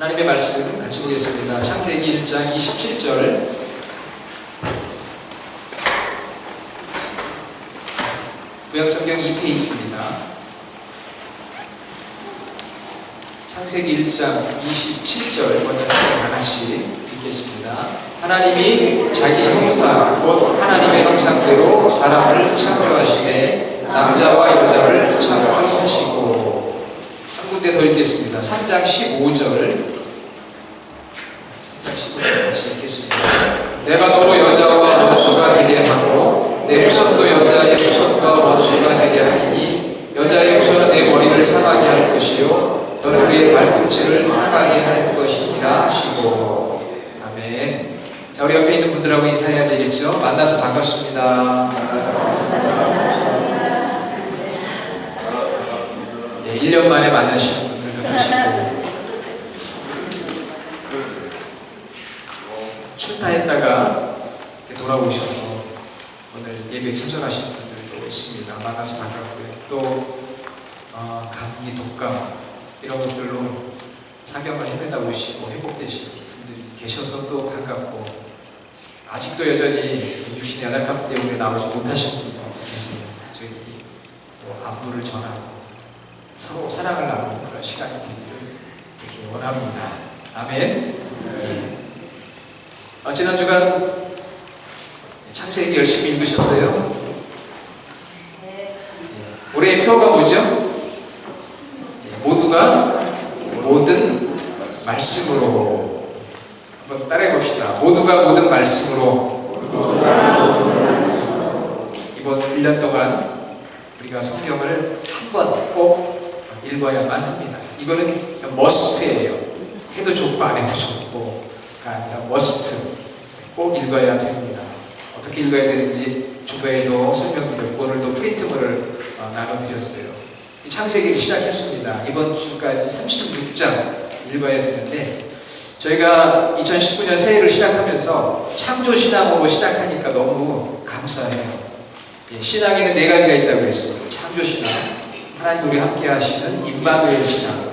하나님의 말씀 같이 보겠습니다. 창세기 1장 27절. 구약성경 2페이지입니다. 창세기 1장 27절 먼저 하나씩 읽겠습니다. 하나님이 자기 형상 곧 하나님의 형상대로 사람을 창조하시되 남자와 여자를 창조하시고. 한 군데 더 읽겠습니다. 3장 15절 다시 읽겠습니다. 내가 너로 여자와 원수가 되게 하고 내 후손도 여자의 후손과 원수가 되게 하리니 여자의 후손은 내 머리를 상하게 할 것이요 너는 그의 발꿈치를 상하게 할 것이니라 하시고. 아멘. 자, 우리 옆에 있는 분들하고 인사해야 되겠죠? 만나서 반갑습니다. 네, 1년 만에 만나시는 분들도 계시고 출타했다가 돌아오셔서 오늘 예배에 참석하신 분들도 있습니다. 만나서 반갑고요. 또 감기, 독감 이런 것들로 사경을 헤매다 오시고 회복되신 분들이 계셔서 또 반갑고, 아직도 여전히 육신이 연약함 때문에 나오지 못하신 분도 계세요. 저희들이 또 안부를 전하고 서로 사랑을 나누는 그런 시간이 되기를 이렇게 원합니다. 아멘. 지난 주간 창세기 열심히 읽으셨어요? 올해의 표어가 뭐죠? 모두가 모든 말씀으로. 한번 따라해 봅시다. 모두가 모든 말씀으로. 이번 1년 동안 우리가 성경을 한 번 꼭 읽어야만 합니다. 이거는 머스트예요. 해도 좋고 안 해도 좋고가 아니라 머스트. 꼭 읽어야 됩니다. 어떻게 읽어야 되는지 주보에도 설명드렸고 오늘도 프린트물을 나눠드렸어요. 이 창세기를 시작했습니다. 이번 주까지 36장 읽어야 되는데, 저희가 2019년 새해를 시작하면서 창조신앙으로 시작하니까 너무 감사해요. 신앙에는 4가지가 있다고 했습니다. 창조신앙, 하나님 우리 함께 하시는 임마누엘 신앙,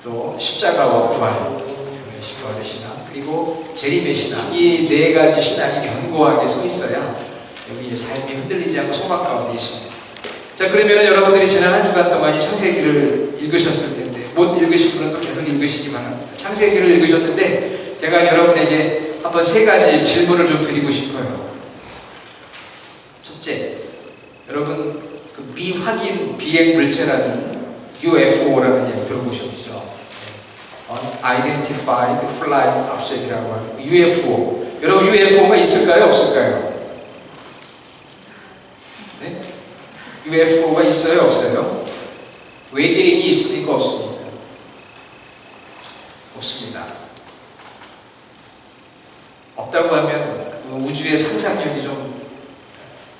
또 십자가와 부활, 십자가의 신앙, 그리고 재림의 신앙. 이 4가지 신앙이 견고하게 서 있어야 여기 삶이 흔들리지 않고 소망 가운데 있습니다. 자, 그러면 여러분들이 지난 한 주간 동안 이 창세기를 읽으셨을 텐데, 못 읽으신 분은 또 계속 읽으시기 바랍니다. 창세기를 읽으셨는데 제가 여러분에게 한번 3가지 질문을 좀 드리고 싶어요. 첫째, 여러분 그 미확인 비행 물체라는 UFO라는 얘기 들어보셨죠? Unidentified Flying Object이라고 하는 UFO. 여러분 UFO가 있을까요? 없을까요? 네? UFO가 있어요? 없어요? 외계인이 있습니까? 없습니까? 없습니다. 없다고 하면 그 우주의 상상력이 좀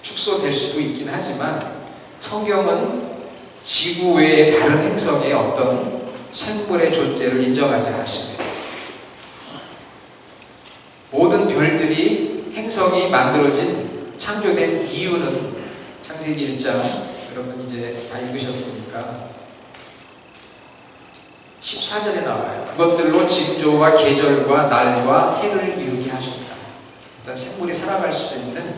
축소될 수도 있긴 하지만, 성경은 지구 외의 다른 행성의 어떤 생물의 존재를 인정하지 않습니다. 모든 별들이, 행성이 만들어진, 창조된 이유는 창세기 1장 여러분 이제 다 읽으셨으니까 14절에 나와요. 그것들로 징조와 계절과 날과 해를 이루게 하셨다. 일단 생물이 살아갈 수 있는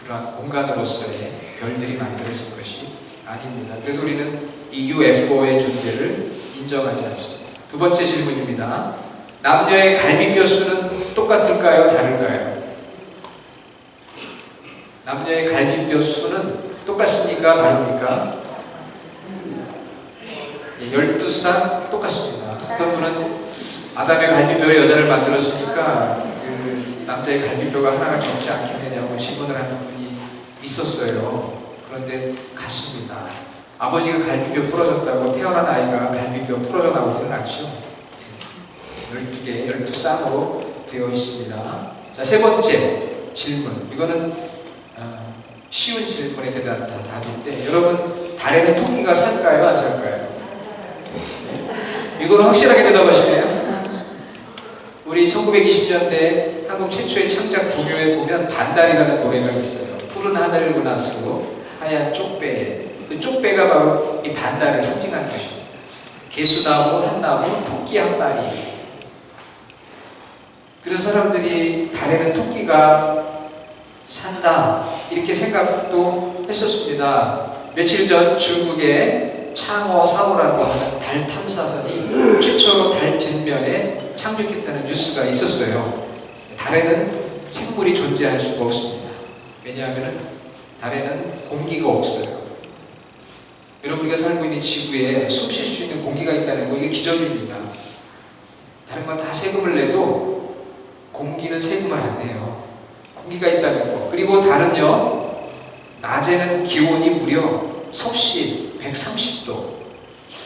그러한 공간으로서의 별들이 만들어진 것이 아닙니다. 그래서 우리는 이 UFO의 존재를 인정하지 않습니다. 두 번째 질문입니다. 남녀의 갈비뼈 수는 똑같을까요? 다를까요? 남녀의 갈비뼈 수는 똑같습니까? 다릅니까? 12쌍 똑같습니다. 어떤 분은 아담의 갈비뼈로 여자를 만들었으니까 그 남자의 갈비뼈가 하나가 적지 않겠느냐고 질문을 하는 분이 있었어요. 그런데 같습니다. 아버지가 갈비뼈 부러졌다고 태어난 아이가 갈비뼈 부러져 나오지는 않죠. 12개, 12쌍으로 되어 있습니다. 자, 3번째 질문. 이거는 쉬운 질문에 대한 답인데, 여러분 달에는 토끼가 살까요? 안 살까요? 이거는 확실하게 대답하시네요. 우리 1920년대 한국 최초의 창작 동요에 보면 반달이라는 노래가 있어요. 푸른 하늘 은하수로 하얀 쪽배. 그 쪽배가 바로 이 반달을 상징하는 것입니다. 개수나무 한 나무, 토끼 한 마리. 그래서 사람들이 달에는 토끼가 산다 이렇게 생각도 했었습니다. 며칠 전 중국의 창어 4호라고 하는 달 탐사선이 최초로 달 뒷면에 착륙했다는 뉴스가 있었어요. 달에는 생물이 존재할 수가 없습니다. 왜냐하면 달에는 공기가 없어요. 여러분, 우리가 살고 있는 지구에 숨 쉴 수 있는 공기가 있다는 거, 이게 기적입니다. 다른 건 다 세금을 내도 공기는 세금을 안 내요. 공기가 있다는 거. 그리고 달은요, 낮에는 기온이 무려 섭씨 130도,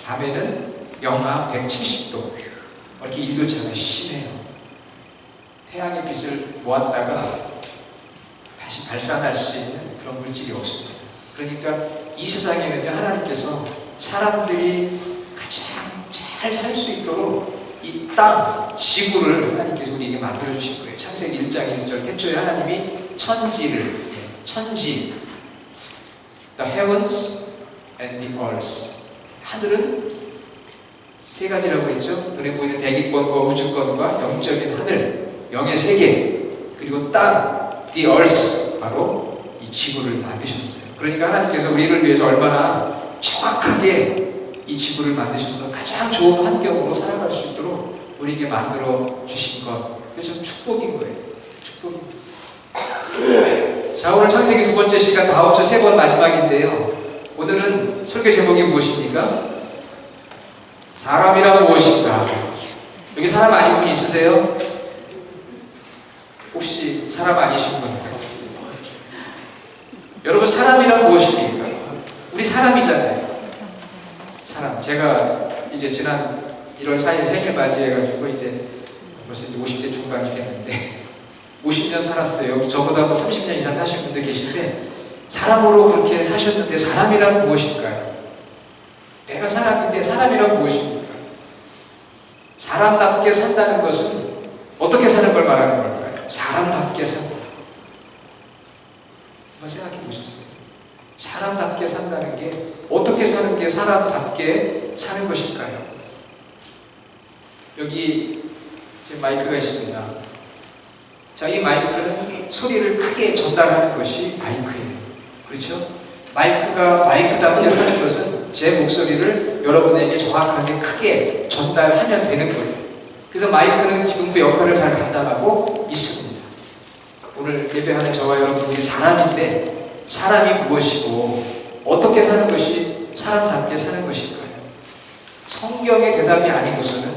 밤에는 영하 170도. 이렇게 일교차가 심해요. 태양의 빛을 모았다가 다시 발산할 수 있는 그런 물질이 없습니다. 그러니까 이 세상에는요, 하나님께서 사람들이 가장 잘 살 수 있도록 이 땅, 지구를 하나님께서 우리에게 만들어주신 거예요. 창세기 1장 1절, 태초에 하나님이 천지를, 천지, the heavens and the earth. 하늘은 세 가지라고 했죠. 눈에 보이는 대기권과 우주권과 영적인 하늘, 영의 세계, 그리고 땅, the earth, 바로 이 지구를 만드셨어요. 그러니까 하나님께서 우리를 위해서 얼마나 정확하게 이 지구를 만드셔서 가장 좋은 환경으로 살아갈 수 있도록 우리에게 만들어 주신 것. 그게 좀 축복인 거예요. 축복입니다. 자, 오늘 창세기 두 번째 시간 다음 주 세 번 마지막인데요. 오늘은 설교 제목이 무엇입니까? 사람이란 무엇인가? 여기 사람 아닌 분 있으세요? 혹시 사람 아니신 분? 여러분, 사람이란 무엇입니까? 우리 사람이잖아요. 사람. 제가 이제 지난 1월 4일 생일 맞이해가지고 이제 벌써 이제 50대 중반이 됐는데 50년 살았어요. 저보다 30년 이상 사신 분들 계신데 사람으로 그렇게 사셨는데 사람이란 무엇일까요? 내가 사람인데 사람이란 무엇입니까? 사람답게 산다는 것은 어떻게 사는 걸 말하는 걸까요? 사람답게 산다. 한번 생각해 보셨어요? 사람답게 산다는 게 어떻게 사는 게 사람답게 사는 것일까요? 여기 지금 마이크가 있습니다. 자, 이 마이크는 소리를 크게 전달하는 것이 마이크예요. 그렇죠? 마이크가 마이크답게 사는 것은 제 목소리를 여러분에게 정확하게 크게 전달하면 되는 거예요. 그래서 마이크는 지금 그 역할을 잘 감당하고 있습니다. 오늘 예배하는 저와 여러분들이 사람인데 사람이 무엇이고 어떻게 사는 것이 사람답게 사는 것일까요? 성경의 대답이 아니고서는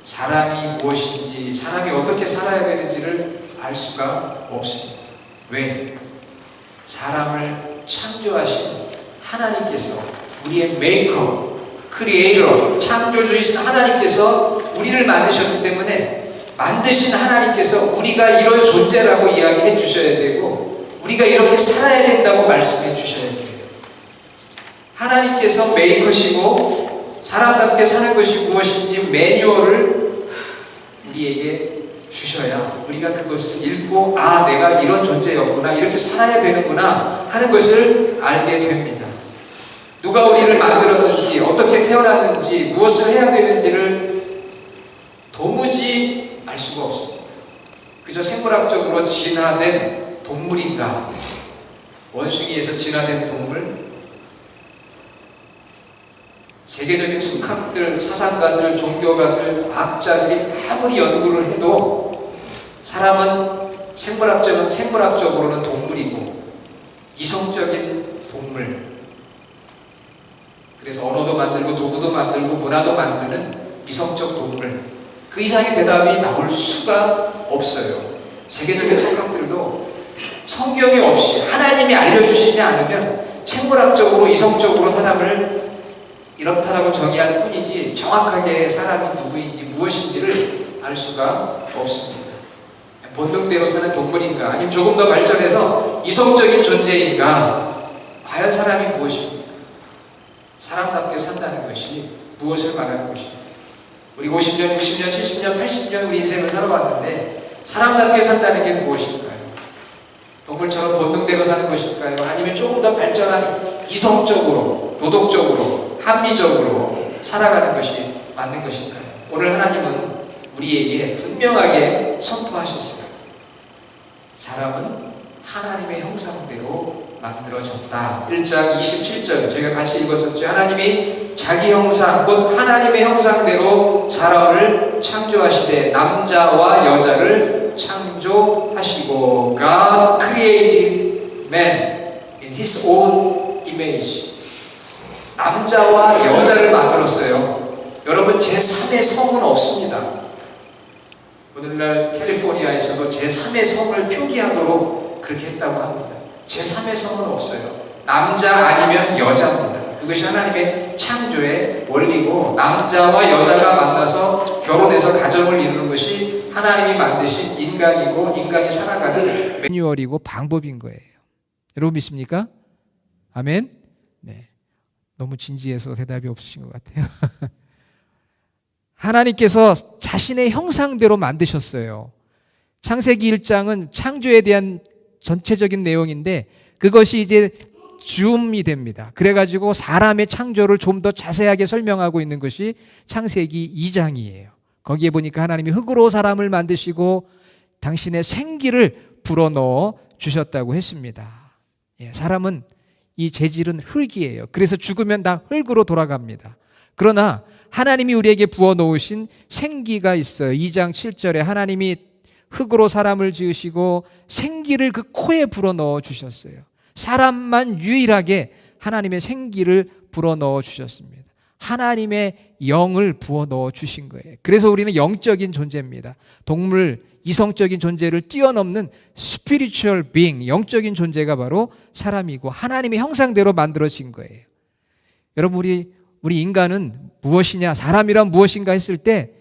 사람이 무엇인지, 사람이 어떻게 살아야 되는지를 알 수가 없습니다. 왜? 사람을 창조하신 하나님께서, 우리의 메이커, 크리에이터, 창조주이신 하나님께서 우리를 만드셨기 때문에 만드신 하나님께서 우리가 이런 존재라고 이야기해 주셔야 되고 우리가 이렇게 살아야 된다고 말씀해 주셔야 돼요. 하나님께서 메이커시고 사람답게 사는 것이 무엇인지 매뉴얼을 우리에게 주셔야 우리가 그것을 읽고 아, 내가 이런 존재였구나, 이렇게 살아야 되는구나 하는 것을 알게 됩니다. 누가 우리를 만들었는지, 어떻게 태어났는지, 무엇을 해야 되는지를 도무지 알 수가 없습니다. 그저 생물학적으로 진화된 동물인가? 원숭이에서 진화된 동물? 세계적인 스카들, 사상가들, 종교가들, 과학자들이 아무리 연구를 해도 사람은 생물학적으로는 동물이고 이성적인 동물. 그래서 언어도 만들고 도구도 만들고 문화도 만드는 이성적 동물. 그 이상의 대답이 나올 수가 없어요. 세계적인 생각들도 성경이 없이 하나님이 알려주시지 않으면 생물학적으로 이성적으로 사람을 이렇다라고 정의할 뿐이지 정확하게 사람이 누구인지 무엇인지를 알 수가 없습니다. 본능대로 사는 동물인가, 아니면 조금 더 발전해서 이성적인 존재인가? 과연 사람이 무엇입니까? 사람답게 산다는 것이 무엇을 말하는 것입니까? 우리 50년, 60년, 70년, 80년 우리 인생을 살아왔는데 사람답게 산다는 게 무엇일까요? 동물처럼 본능대로 사는 것일까요? 아니면 조금 더 발전한 이성적으로, 도덕적으로, 합리적으로 살아가는 것이 맞는 것일까요? 오늘 하나님은 우리에게 분명하게 선포하셨어요. 사람은 하나님의 형상대로 만들어졌다. 1장 27절 저희가 같이 읽었었죠. 하나님이 자기 형상 곧 하나님의 형상대로 사람을 창조하시되 남자와 여자를 창조하시고 God created man in His own image. 남자와 여자를 만들었어요. 여러분 제3의 성은 없습니다. 오늘날 캘리포니아에서도 제3의 성을 표기하도록 그렇게 했다고 합니다. 제3의 성은 없어요. 남자 아니면 여자입니다. 그것이 하나님의 창조의 원리고 남자와 여자가 만나서 결혼해서 가정을 이루는 것이 하나님이 만드신 인간이고 인간이 살아가는 매뉴얼이고 방법인 거예요. 여러분 믿습니까? 아멘? 네. 너무 진지해서 대답이 없으신 것 같아요. 하나님께서 자신의 형상대로 만드셨어요. 창세기 1장은 창조에 대한 전체적인 내용인데 그것이 이제 줌이 됩니다. 그래가지고 사람의 창조를 좀 더 자세하게 설명하고 있는 것이 창세기 2장이에요. 거기에 보니까 하나님이 흙으로 사람을 만드시고 당신의 생기를 불어넣어 주셨다고 했습니다. 예, 사람은 이 재질은 흙이에요. 그래서 죽으면 다 흙으로 돌아갑니다. 그러나 하나님이 우리에게 부어놓으신 생기가 있어요. 2장 7절에 하나님이 흙으로 사람을 지으시고 생기를 그 코에 불어넣어 주셨어요. 사람만 유일하게 하나님의 생기를 불어넣어 주셨습니다. 하나님의 영을 부어넣어 주신 거예요. 그래서 우리는 영적인 존재입니다. 동물, 이성적인 존재를 뛰어넘는 spiritual being, 영적인 존재가 바로 사람이고 하나님의 형상대로 만들어진 거예요. 여러분 우리 인간은 무엇이냐, 사람이란 무엇인가 했을 때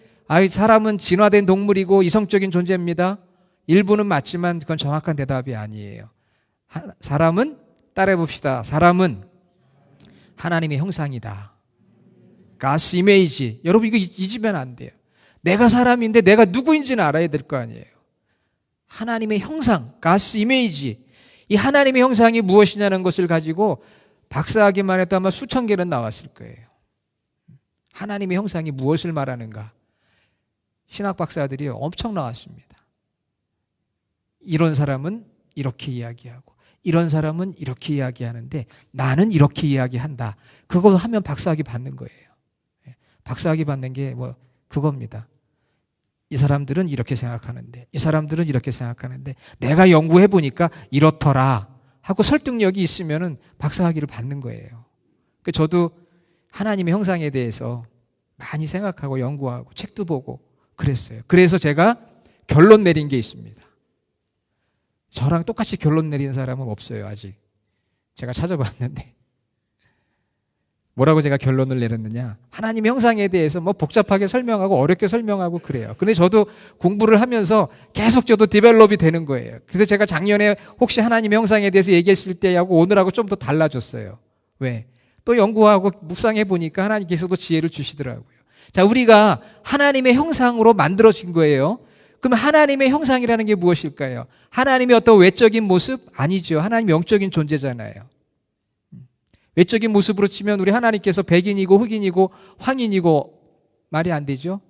사람은 진화된 동물이고 이성적인 존재입니다. 일부는 맞지만 그건 정확한 대답이 아니에요. 사람은 따라해 봅시다. 사람은 하나님의 형상이다. God's image. 여러분 이거 잊으면 안 돼요. 내가 사람인데 내가 누구인지는 알아야 될 거 아니에요. 하나님의 형상, God's image. 이 하나님의 형상이 무엇이냐는 것을 가지고 박사학위만 해도 아마 수천 개는 나왔을 거예요. 하나님의 형상이 무엇을 말하는가? 신학 박사들이 엄청 나왔습니다. 이런 사람은 이렇게 이야기하고 이런 사람은 이렇게 이야기하는데 나는 이렇게 이야기한다. 그거 하면 박사학위 받는 거예요. 박사학위 받는 게 그겁니다. 이 사람들은 이렇게 생각하는데 이 사람들은 이렇게 생각하는데 내가 연구해 보니까 이렇더라 하고 설득력이 있으면은 박사학위를 받는 거예요. 저도 하나님의 형상에 대해서 많이 생각하고 연구하고 책도 보고 그랬어요. 그래서 제가 결론 내린 게 있습니다. 저랑 똑같이 결론 내린 사람은 없어요. 아직 제가 찾아봤는데 뭐라고 제가 결론을 내렸느냐, 하나님의 형상에 대해서 복잡하게 설명하고 어렵게 설명하고 그래요. 근데 저도 공부를 하면서 계속 저도 디벨롭이 되는 거예요. 그래서 제가 작년에 혹시 하나님의 형상에 대해서 얘기했을 때하고 오늘하고 좀 더 달라졌어요. 왜? 또 연구하고 묵상해 보니까 하나님께서도 지혜를 주시더라고요. 자, 우리가 하나님의 형상으로 만들어진 거예요. 그럼 하나님의 형상이라는 게 무엇일까요? 하나님의 어떤 외적인 모습? 아니죠. 하나님 영적인 존재잖아요. 외적인 모습으로 치면 우리 하나님께서 백인이고 흑인이고 황인이고 말이 안 되죠.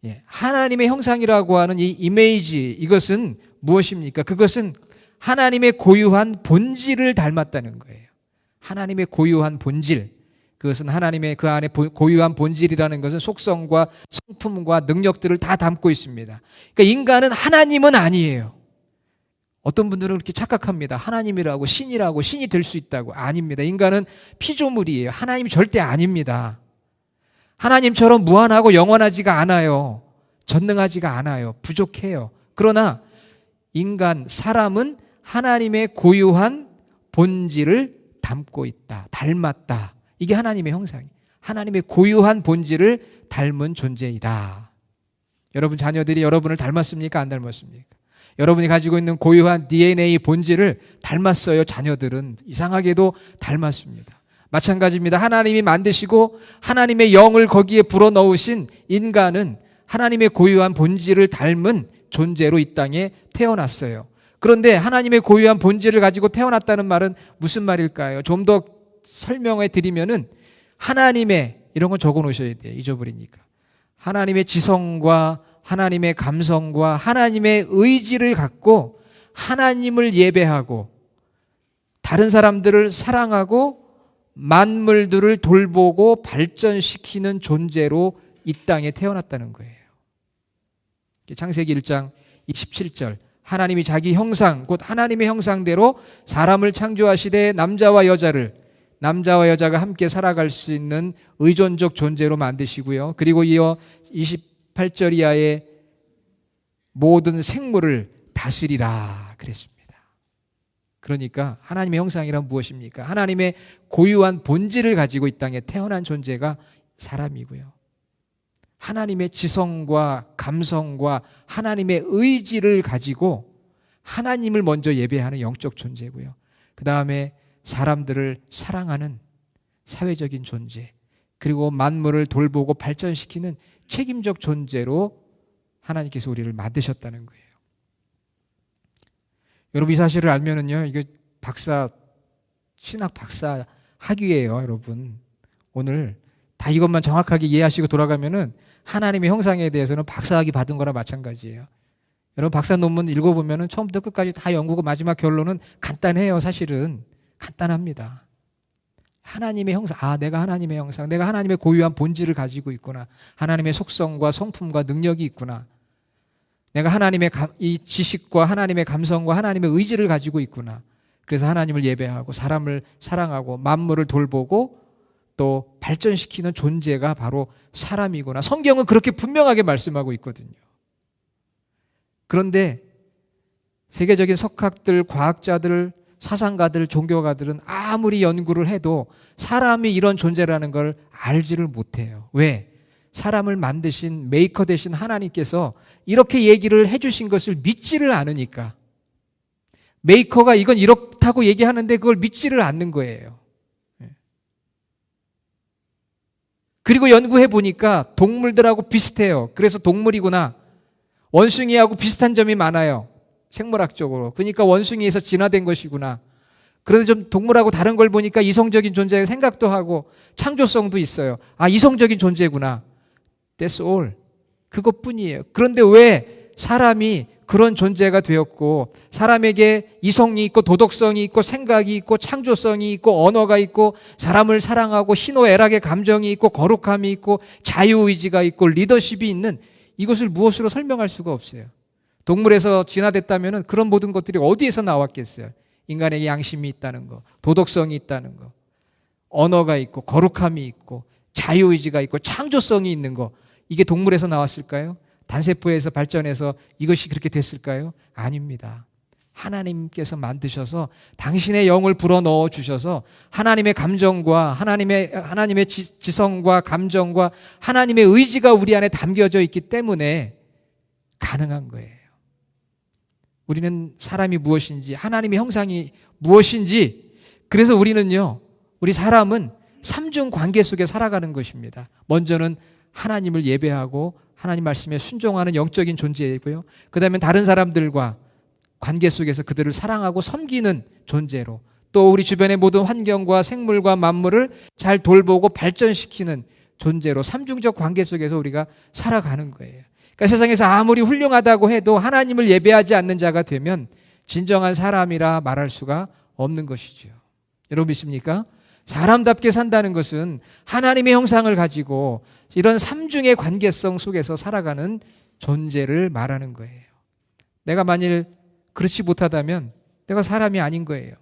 예, 하나님의 형상이라고 하는 이 이미지, 이것은 무엇입니까? 그것은 하나님의 고유한 본질을 닮았다는 거예요. 하나님의 고유한 본질, 그것은 하나님의 그 안에 고유한 본질이라는 것은 속성과 성품과 능력들을 다 담고 있습니다. 그러니까 인간은 하나님은 아니에요. 어떤 분들은 그렇게 착각합니다. 하나님이라고 신이라고 신이 될 수 있다고. 아닙니다. 인간은 피조물이에요. 하나님이 절대 아닙니다. 하나님처럼 무한하고 영원하지가 않아요. 전능하지가 않아요. 부족해요. 그러나 인간, 사람은 하나님의 고유한 본질을 담고 있다. 닮았다. 이게 하나님의 형상이에요. 하나님의 고유한 본질을 닮은 존재이다. 여러분 자녀들이 여러분을 닮았습니까? 안 닮았습니까? 여러분이 가지고 있는 고유한 DNA 본질을 닮았어요. 자녀들은 이상하게도 닮았습니다. 마찬가지입니다. 하나님이 만드시고 하나님의 영을 거기에 불어넣으신 인간은 하나님의 고유한 본질을 닮은 존재로 이 땅에 태어났어요. 그런데 하나님의 고유한 본질을 가지고 태어났다는 말은 무슨 말일까요? 좀 더 설명해 드리면은 하나님의 이런 건 적어 놓으셔야 돼요. 잊어버리니까. 하나님의 지성과 하나님의 감성과 하나님의 의지를 갖고 하나님을 예배하고 다른 사람들을 사랑하고 만물들을 돌보고 발전시키는 존재로 이 땅에 태어났다는 거예요. 창세기 1장 27절 하나님이 자기 형상 곧 하나님의 형상대로 사람을 창조하시되 남자와 여자가 함께 살아갈 수 있는 의존적 존재로 만드시고요. 그리고 이어 28절 이하의 모든 생물을 다스리라 그랬습니다. 그러니까 하나님의 형상이란 무엇입니까? 하나님의 고유한 본질을 가지고 이 땅에 태어난 존재가 사람이고요. 하나님의 지성과 감성과 하나님의 의지를 가지고 하나님을 먼저 예배하는 영적 존재고요. 그 다음에 사람들을 사랑하는 사회적인 존재, 그리고 만물을 돌보고 발전시키는 책임적 존재로 하나님께서 우리를 만드셨다는 거예요. 여러분 이 사실을 알면은요, 이거 신학 박사 학위예요, 여러분. 오늘 다 이것만 정확하게 이해하시고 돌아가면은 하나님의 형상에 대해서는 박사학위 받은 거나 마찬가지예요. 여러분 박사 논문 읽어보면은 처음부터 끝까지 다 연구고 마지막 결론은 간단해요. 사실은 간단합니다. 하나님의 형상, 내가 하나님의 형상, 내가 하나님의 고유한 본질을 가지고 있구나. 하나님의 속성과 성품과 능력이 있구나. 내가 하나님의 이 지식과 하나님의 감성과 하나님의 의지를 가지고 있구나. 그래서 하나님을 예배하고 사람을 사랑하고 만물을 돌보고 또 발전시키는 존재가 바로 사람이구나. 성경은 그렇게 분명하게 말씀하고 있거든요. 그런데 세계적인 석학들, 과학자들, 사상가들, 종교가들은 아무리 연구를 해도 사람이 이런 존재라는 걸 알지를 못해요. 왜? 사람을 만드신 메이커 되신 하나님께서 이렇게 얘기를 해주신 것을 믿지를 않으니까. 메이커가 이건 이렇다고 얘기하는데 그걸 믿지를 않는 거예요. 그리고 연구해 보니까 동물들하고 비슷해요. 그래서 동물이구나. 원숭이하고 비슷한 점이 많아요. 생물학적으로. 그러니까 원숭이에서 진화된 것이구나. 그런데 좀 동물하고 다른 걸 보니까 이성적인 존재의 생각도 하고 창조성도 있어요. 이성적인 존재구나. That's all. 그것뿐이에요. 그런데 왜 사람이 그런 존재가 되었고 사람에게 이성이 있고 도덕성이 있고 생각이 있고 창조성이 있고 언어가 있고 사람을 사랑하고 희노애락의 감정이 있고 거룩함이 있고 자유의지가 있고 리더십이 있는 이것을 무엇으로 설명할 수가 없어요. 동물에서 진화됐다면 그런 모든 것들이 어디에서 나왔겠어요? 인간에게 양심이 있다는 거, 도덕성이 있다는 거, 언어가 있고 거룩함이 있고 자유의지가 있고 창조성이 있는 거, 이게 동물에서 나왔을까요? 단세포에서 발전해서 이것이 그렇게 됐을까요? 아닙니다. 하나님께서 만드셔서 당신의 영을 불어넣어 주셔서 하나님의 감정과 하나님의 지성과 감정과 하나님의 의지가 우리 안에 담겨져 있기 때문에 가능한 거예요. 우리는 사람이 무엇인지, 하나님의 형상이 무엇인지, 그래서 우리 사람은 삼중 관계 속에 살아가는 것입니다. 먼저는 하나님을 예배하고 하나님 말씀에 순종하는 영적인 존재이고요. 그 다음에 다른 사람들과 관계 속에서 그들을 사랑하고 섬기는 존재로, 또 우리 주변의 모든 환경과 생물과 만물을 잘 돌보고 발전시키는 존재로 삼중적 관계 속에서 우리가 살아가는 거예요. 그러니까 세상에서 아무리 훌륭하다고 해도 하나님을 예배하지 않는 자가 되면 진정한 사람이라 말할 수가 없는 것이죠. 여러분 믿습니까? 사람답게 산다는 것은 하나님의 형상을 가지고 이런 삼중의 관계성 속에서 살아가는 존재를 말하는 거예요. 내가 만일 그렇지 못하다면 내가 사람이 아닌 거예요.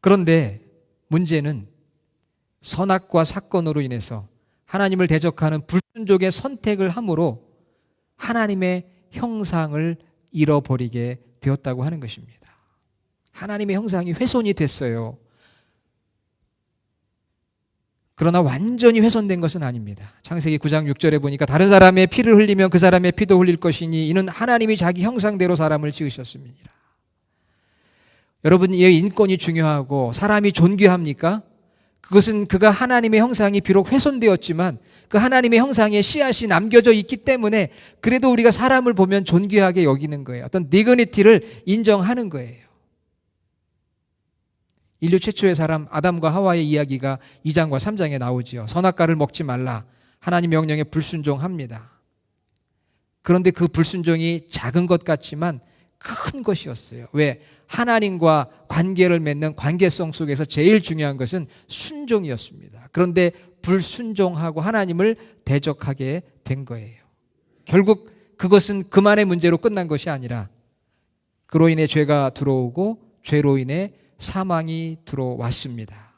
그런데 문제는 선악과 사건으로 인해서 하나님을 대적하는 불순종의 선택을 함으로 하나님의 형상을 잃어버리게 되었다고 하는 것입니다. 하나님의 형상이 훼손이 됐어요. 그러나 완전히 훼손된 것은 아닙니다. 창세기 9장 6절에 보니까 다른 사람의 피를 흘리면 그 사람의 피도 흘릴 것이니 이는 하나님이 자기 형상대로 사람을 지으셨습니다. 여러분, 이 인권이 중요하고 사람이 존귀합니까? 그것은 그가 하나님의 형상이 비록 훼손되었지만 그 하나님의 형상에 씨앗이 남겨져 있기 때문에 그래도 우리가 사람을 보면 존귀하게 여기는 거예요. 어떤 디그니티를 인정하는 거예요. 인류 최초의 사람 아담과 하와의 이야기가 2장과 3장에 나오지요. 선악과를 먹지 말라. 하나님 명령에 불순종합니다. 그런데 그 불순종이 작은 것 같지만 큰 것이었어요. 왜? 하나님과 관계를 맺는 관계성 속에서 제일 중요한 것은 순종이었습니다. 그런데 불순종하고 하나님을 대적하게 된 거예요. 결국 그것은 그만의 문제로 끝난 것이 아니라 그로 인해 죄가 들어오고 죄로 인해 사망이 들어왔습니다.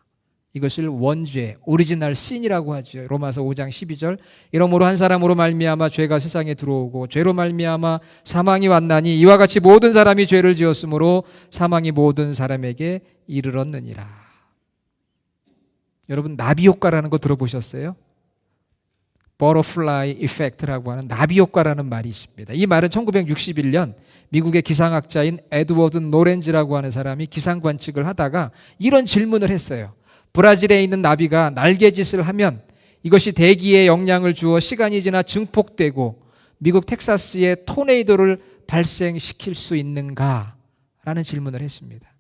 이것을 원죄, 오리지널 신이라고 하죠. 로마서 5장 12절. 이러므로 한 사람으로 말미암아 죄가 세상에 들어오고 죄로 말미암아 사망이 왔나니 이와 같이 모든 사람이 죄를 지었으므로 사망이 모든 사람에게 이르렀느니라. 여러분 나비 효과라는 거 들어보셨어요? 버터플라이 이펙트라고 하는 나비 효과라는 말이 있습니다. 이 말은 1961년 미국의 기상학자인 에드워드 노렌즈라고 하는 사람이 기상 관측을 하다가 이런 질문을 했어요. 브라질에 있는 나비가 날개짓을 하면 이것이 대기에 영향을 주어 시간이 지나 증폭되고 미국 텍사스에 토네이도를 발생시킬 수 있는가? 라는 질문을 했습니다.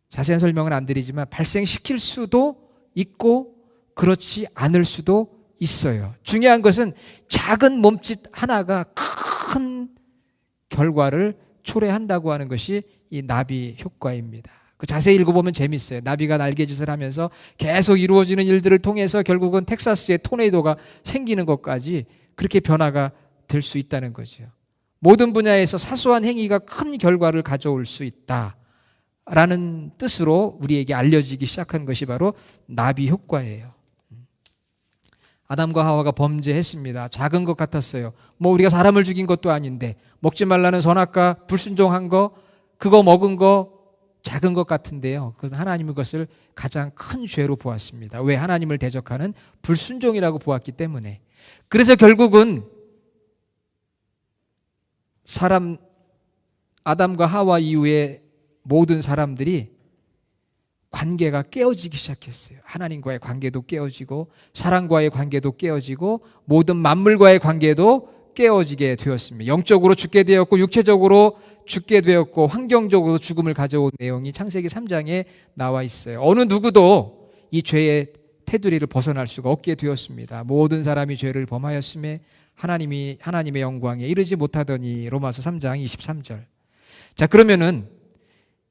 자세한 설명은 안 드리지만 발생시킬 수도 있고 그렇지 않을 수도 있어요. 중요한 것은 작은 몸짓 하나가 큰 결과를 초래한다고 하는 것이 이 나비 효과입니다. 그 자세히 읽어보면 재밌어요. 나비가 날개짓을 하면서 계속 이루어지는 일들을 통해서 결국은 텍사스에 토네이도가 생기는 것까지 그렇게 변화가 될 수 있다는 거죠. 모든 분야에서 사소한 행위가 큰 결과를 가져올 수 있다라는 뜻으로 우리에게 알려지기 시작한 것이 바로 나비 효과예요. 아담과 하와가 범죄했습니다. 작은 것 같았어요. 뭐 우리가 사람을 죽인 것도 아닌데 먹지 말라는 선악과 불순종한 거 그거 먹은 거 작은 것 같은데요. 그것은 하나님은 그것을 가장 큰 죄로 보았습니다. 왜? 하나님을 대적하는 불순종이라고 보았기 때문에. 그래서 결국은 아담과 하와 이후에 모든 사람들이 관계가 깨어지기 시작했어요. 하나님과의 관계도 깨어지고 사랑과의 관계도 깨어지고 모든 만물과의 관계도 깨어지게 되었습니다. 영적으로 죽게 되었고 육체적으로 죽게 되었고 환경적으로 죽음을 가져온 내용이 창세기 3장에 나와 있어요. 어느 누구도 이 죄의 테두리를 벗어날 수가 없게 되었습니다. 모든 사람이 죄를 범하였음에 하나님의 영광에 이르지 못하더니 로마서 3장 23절. 자, 그러면은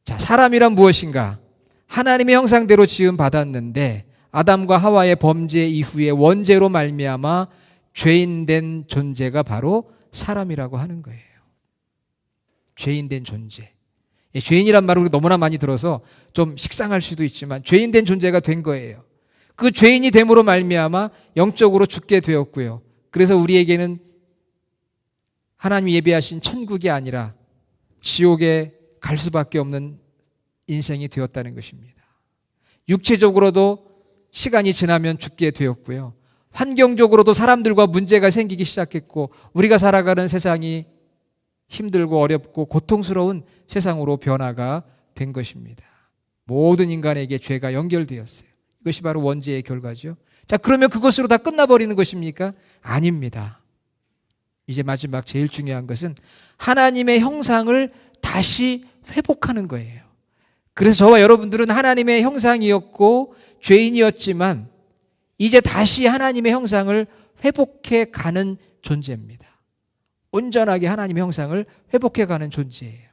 사람이란 무엇인가? 하나님의 형상대로 지음 받았는데 아담과 하와의 범죄 이후에 원죄로 말미암아 죄인된 존재가 바로 사람이라고 하는 거예요. 죄인된 존재. 죄인이란 말을 우리 너무나 많이 들어서 좀 식상할 수도 있지만 죄인된 존재가 된 거예요. 그 죄인이 됨으로 말미암아 영적으로 죽게 되었고요. 그래서 우리에게는 하나님이 예비하신 천국이 아니라 지옥에 갈 수밖에 없는 인생이 되었다는 것입니다. 육체적으로도 시간이 지나면 죽게 되었고요. 환경적으로도 사람들과 문제가 생기기 시작했고 우리가 살아가는 세상이 힘들고 어렵고 고통스러운 세상으로 변화가 된 것입니다. 모든 인간에게 죄가 연결되었어요. 이것이 바로 원죄의 결과죠. 자, 그러면 그것으로 다 끝나버리는 것입니까? 아닙니다. 이제 마지막 제일 중요한 것은 하나님의 형상을 다시 회복하는 거예요. 그래서 저와 여러분들은 하나님의 형상이었고 죄인이었지만 이제 다시 하나님의 형상을 회복해 가는 존재입니다. 온전하게 하나님의 형상을 회복해 가는 존재예요.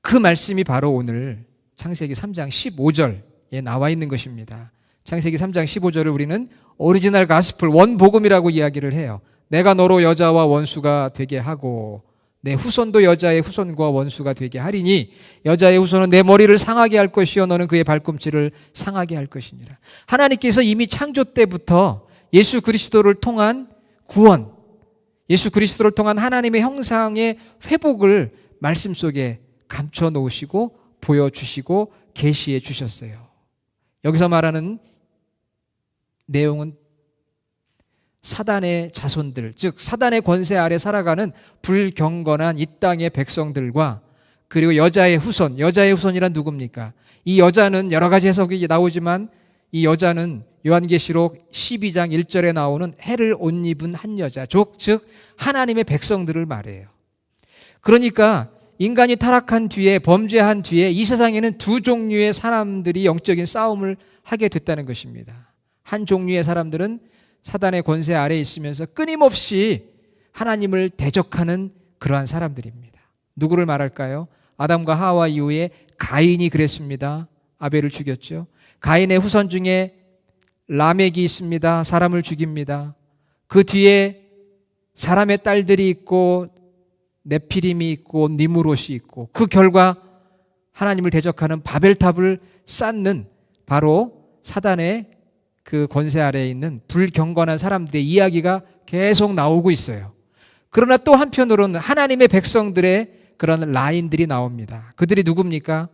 그 말씀이 바로 오늘 창세기 3장 15절에 나와 있는 것입니다. 창세기 3장 15절을 우리는 오리지널 가스플 원복음이라고 이야기를 해요. 내가 너로 여자와 원수가 되게 하고 내 후손도 여자의 후손과 원수가 되게 하리니 여자의 후손은 내 머리를 상하게 할 것이요 너는 그의 발꿈치를 상하게 할 것이니라. 하나님께서 이미 창조 때부터 예수 그리스도를 통한 구원, 예수 그리스도를 통한 하나님의 형상의 회복을 말씀 속에 감춰 놓으시고 보여주시고 계시해 주셨어요. 여기서 말하는 내용은 사단의 자손들, 즉 사단의 권세 아래 살아가는 불경건한 이 땅의 백성들과 그리고 여자의 후손이란 누굽니까? 이 여자는 여러 가지 해석이 나오지만 이 여자는 요한계시록 12장 1절에 나오는 해를 옷 입은 한 여자, 즉 하나님의 백성들을 말해요. 그러니까 인간이 타락한 뒤에, 범죄한 뒤에 이 세상에는 두 종류의 사람들이 영적인 싸움을 하게 됐다는 것입니다. 한 종류의 사람들은 사단의 권세 아래에 있으면서 끊임없이 하나님을 대적하는 그러한 사람들입니다. 누구를 말할까요? 아담과 하와 이후에 가인이 그랬습니다. 아벨을 죽였죠. 가인의 후손 중에 라멕이 있습니다. 사람을 죽입니다. 그 뒤에 사람의 딸들이 있고 네피림이 있고 니무롯이 있고, 그 결과 하나님을 대적하는 바벨탑을 쌓는 바로 사단의 그 권세 아래에 있는 불경건한 사람들의 이야기가 계속 나오고 있어요. 그러나 또 한편으로는 하나님의 백성들의 그런 라인들이 나옵니다. 그들이 누굽니까?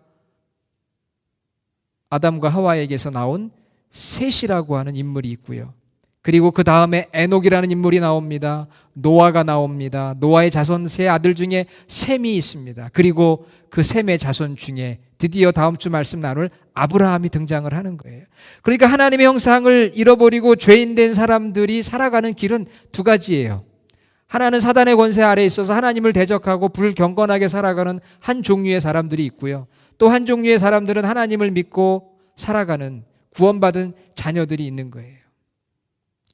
아담과 하와에게서 나온 셋이라고 하는 인물이 있고요. 그리고 그 다음에 에녹이라는 인물이 나옵니다. 노아가 나옵니다. 노아의 자손 세 아들 중에 셈이 있습니다. 그리고 그 셈의 자손 중에 드디어 다음 주 말씀 나눌 아브라함이 등장을 하는 거예요. 그러니까 하나님의 형상을 잃어버리고 죄인된 사람들이 살아가는 길은 두 가지예요. 하나는 사단의 권세 아래에 있어서 하나님을 대적하고 불경건하게 살아가는 한 종류의 사람들이 있고요. 또 한 종류의 사람들은 하나님을 믿고 살아가는 구원받은 자녀들이 있는 거예요.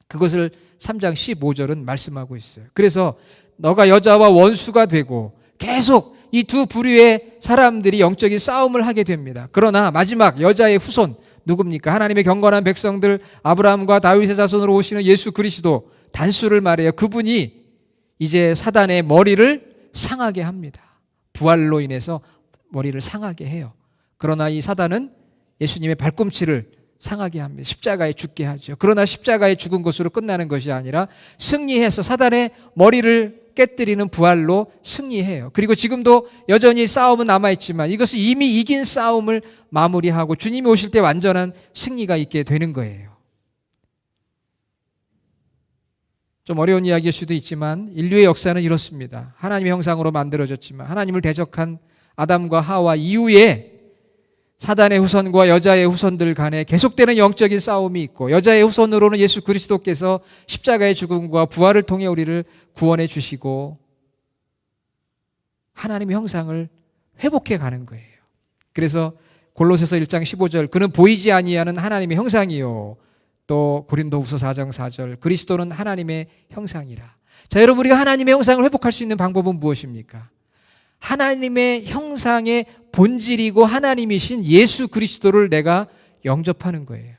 그것을 3장 15절은 말씀하고 있어요. 그래서 너가 여자와 원수가 되고 계속 이 두 부류의 사람들이 영적인 싸움을 하게 됩니다. 그러나 마지막 여자의 후손 누굽니까? 하나님의 경건한 백성들, 아브라함과 다윗의 자손으로 오시는 예수 그리스도, 단수를 말해요. 그분이 이제 사단의 머리를 상하게 합니다. 부활로 인해서 머리를 상하게 해요. 그러나 이 사단은 예수님의 발꿈치를 상하게 합니다. 십자가에 죽게 하죠. 그러나 십자가에 죽은 것으로 끝나는 것이 아니라 승리해서 사단의 머리를 깨뜨리는 부활로 승리해요. 그리고 지금도 여전히 싸움은 남아있지만 이것은 이미 이긴 싸움을 마무리하고 주님이 오실 때 완전한 승리가 있게 되는 거예요. 좀 어려운 이야기일 수도 있지만 인류의 역사는 이렇습니다. 하나님의 형상으로 만들어졌지만 하나님을 대적한 아담과 하와 이후에 사단의 후손과 여자의 후손들 간에 계속되는 영적인 싸움이 있고, 여자의 후손으로는 예수 그리스도께서 십자가의 죽음과 부활을 통해 우리를 구원해 주시고 하나님의 형상을 회복해 가는 거예요. 그래서 골로새서 1장 15절 그는 보이지 아니하는 하나님의 형상이요, 또 고린도후서 4장 4절 그리스도는 하나님의 형상이라. 자, 여러분, 우리가 하나님의 형상을 회복할 수 있는 방법은 무엇입니까? 하나님의 형상의 본질이고 하나님이신 예수 그리스도를 내가 영접하는 거예요.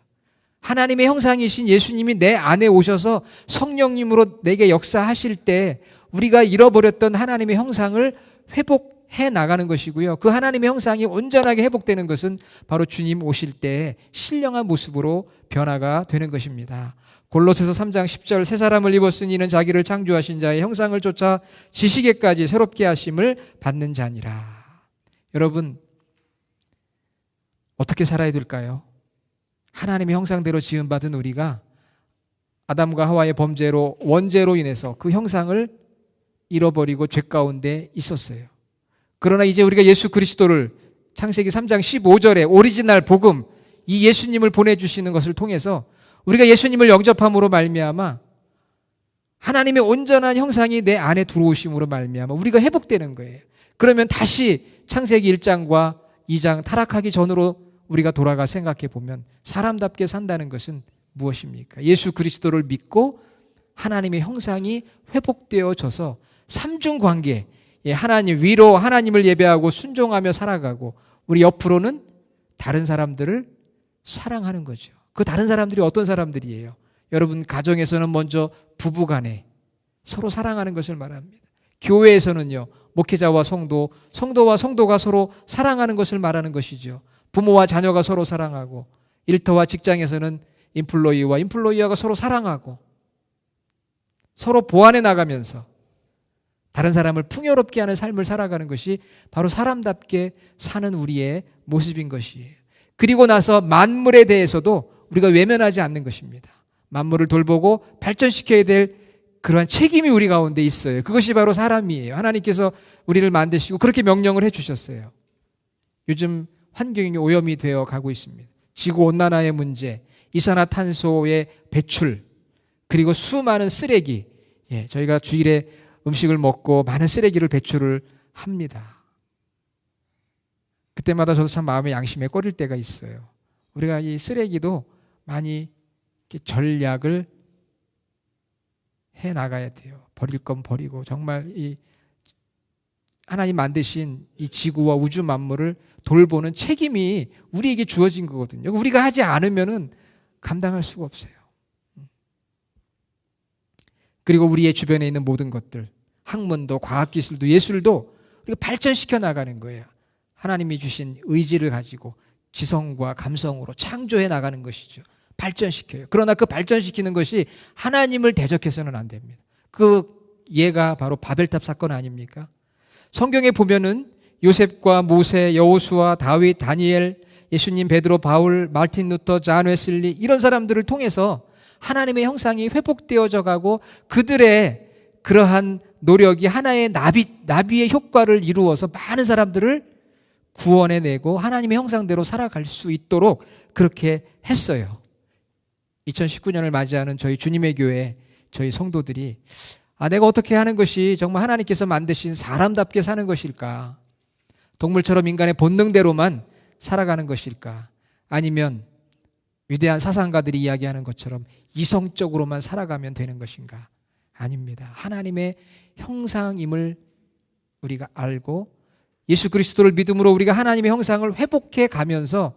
하나님의 형상이신 예수님이 내 안에 오셔서 성령님으로 내게 역사하실 때 우리가 잃어버렸던 하나님의 형상을 회복해 나가는 것이고요. 그 하나님의 형상이 온전하게 회복되는 것은 바로 주님 오실 때 신령한 모습으로 변화가 되는 것입니다. 골로새서 3장 10절 새 사람을 입었으니 이는 자기를 창조하신 자의 형상을 쫓아 지시게까지 새롭게 하심을 받는 자니라. 여러분, 어떻게 살아야 될까요? 하나님의 형상대로 지음받은 우리가 아담과 하와의 범죄로, 원죄로 인해서 그 형상을 잃어버리고 죄 가운데 있었어요. 그러나 이제 우리가 예수 그리스도를 창세기 3장 15절에 오리지널 복음, 이 예수님을 보내주시는 것을 통해서 우리가 예수님을 영접함으로 말미암아 하나님의 온전한 형상이 내 안에 들어오심으로 말미암아 우리가 회복되는 거예요. 그러면 다시 창세기 1장과 2장 타락하기 전으로 우리가 돌아가 생각해 보면 사람답게 산다는 것은 무엇입니까? 예수 그리스도를 믿고 하나님의 형상이 회복되어져서 삼중 관계, 하나님 위로 하나님을 예배하고 순종하며 살아가고 우리 옆으로는 다른 사람들을 사랑하는 거죠. 그 다른 사람들이 어떤 사람들이에요? 여러분, 가정에서는 먼저 부부간에 서로 사랑하는 것을 말합니다. 교회에서는요, 목회자와 성도, 성도와 성도가 서로 사랑하는 것을 말하는 것이죠. 부모와 자녀가 서로 사랑하고, 일터와 직장에서는 인플로이와 인플로이어가 서로 사랑하고 서로 보완해 나가면서 다른 사람을 풍요롭게 하는 삶을 살아가는 것이 바로 사람답게 사는 우리의 모습인 것이에요. 그리고 나서 만물에 대해서도 우리가 외면하지 않는 것입니다. 만물을 돌보고 발전시켜야 될 그러한 책임이 우리 가운데 있어요. 그것이 바로 사람이에요. 하나님께서 우리를 만드시고 그렇게 명령을 해주셨어요. 요즘 환경이 오염이 되어 가고 있습니다. 지구온난화의 문제, 이산화탄소의 배출, 그리고 수많은 쓰레기. 저희가 주일에 음식을 먹고 많은 쓰레기를 배출을 합니다. 그때마다 저도 참 마음의 양심에 꺼릴 때가 있어요. 우리가 이 쓰레기도 많이 이렇게 전략을 해 나가야 돼요. 버릴 건 버리고 정말 이 하나님 만드신 이 지구와 우주 만물을 돌보는 책임이 우리에게 주어진 거거든요. 우리가 하지 않으면은 감당할 수가 없어요. 그리고 우리의 주변에 있는 모든 것들, 학문도 과학기술도 예술도 우리가 발전시켜 나가는 거예요. 하나님이 주신 의지를 가지고 지성과 감성으로 창조해 나가는 것이죠. 발전시켜요. 그러나 그 발전시키는 것이 하나님을 대적해서는 안 됩니다. 그 예가 바로 바벨탑 사건 아닙니까? 성경에 보면은 요셉과 모세, 여호수아, 다윗, 다니엘, 예수님, 베드로, 바울, 마틴 루터, 잔 웨슬리 이런 사람들을 통해서 하나님의 형상이 회복되어져 가고 그들의 그러한 노력이 하나의 나비의 효과를 이루어서 많은 사람들을 구원해내고 하나님의 형상대로 살아갈 수 있도록 그렇게 했어요. 2019년을 맞이하는 저희 주님의 교회, 저희 성도들이 내가 어떻게 하는 것이 정말 하나님께서 만드신 사람답게 사는 것일까? 동물처럼 인간의 본능대로만 살아가는 것일까? 아니면 위대한 사상가들이 이야기하는 것처럼 이성적으로만 살아가면 되는 것인가? 아닙니다. 하나님의 형상임을 우리가 알고 예수 그리스도를 믿음으로 우리가 하나님의 형상을 회복해 가면서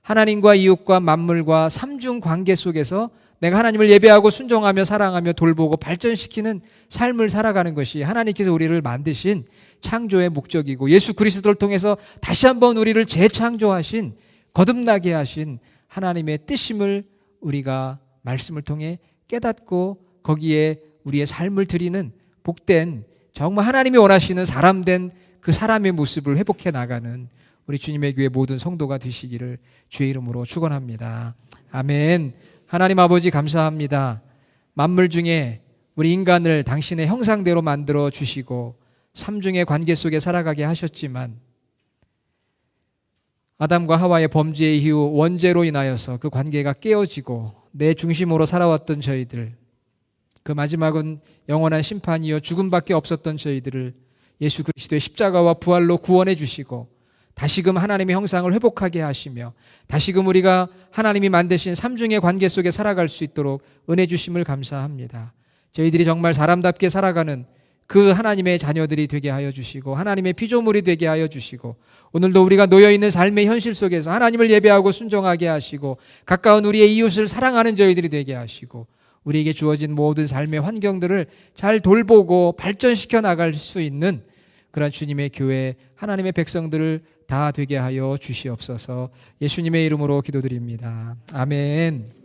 하나님과 이웃과 만물과 삼중 관계 속에서 내가 하나님을 예배하고 순종하며 사랑하며 돌보고 발전시키는 삶을 살아가는 것이 하나님께서 우리를 만드신 창조의 목적이고 예수 그리스도를 통해서 다시 한번 우리를 재창조하신 거듭나게 하신 하나님의 뜻임을 우리가 말씀을 통해 깨닫고 거기에 우리의 삶을 드리는 복된 정말 하나님이 원하시는 사람된 그 사람의 모습을 회복해 나가는 우리 주님의 교회 모든 성도가 되시기를 주의 이름으로 축원합니다. 아멘. 하나님 아버지 감사합니다. 만물 중에 우리 인간을 당신의 형상대로 만들어 주시고 삼중의 관계 속에 살아가게 하셨지만 아담과 하와의 범죄 이후 원죄로 인하여서 그 관계가 깨어지고 내 중심으로 살아왔던 저희들, 그 마지막은 영원한 심판이요 죽음밖에 없었던 저희들을 예수 그리스도의 십자가와 부활로 구원해 주시고 다시금 하나님의 형상을 회복하게 하시며 다시금 우리가 하나님이 만드신 삼중의 관계 속에 살아갈 수 있도록 은혜 주심을 감사합니다. 저희들이 정말 사람답게 살아가는 그 하나님의 자녀들이 되게 하여 주시고 하나님의 피조물이 되게 하여 주시고 오늘도 우리가 놓여있는 삶의 현실 속에서 하나님을 예배하고 순종하게 하시고 가까운 우리의 이웃을 사랑하는 저희들이 되게 하시고 우리에게 주어진 모든 삶의 환경들을 잘 돌보고 발전시켜 나갈 수 있는 그런 주님의 교회 하나님의 백성들을 다 되게 하여 주시옵소서. 예수님의 이름으로 기도드립니다. 아멘.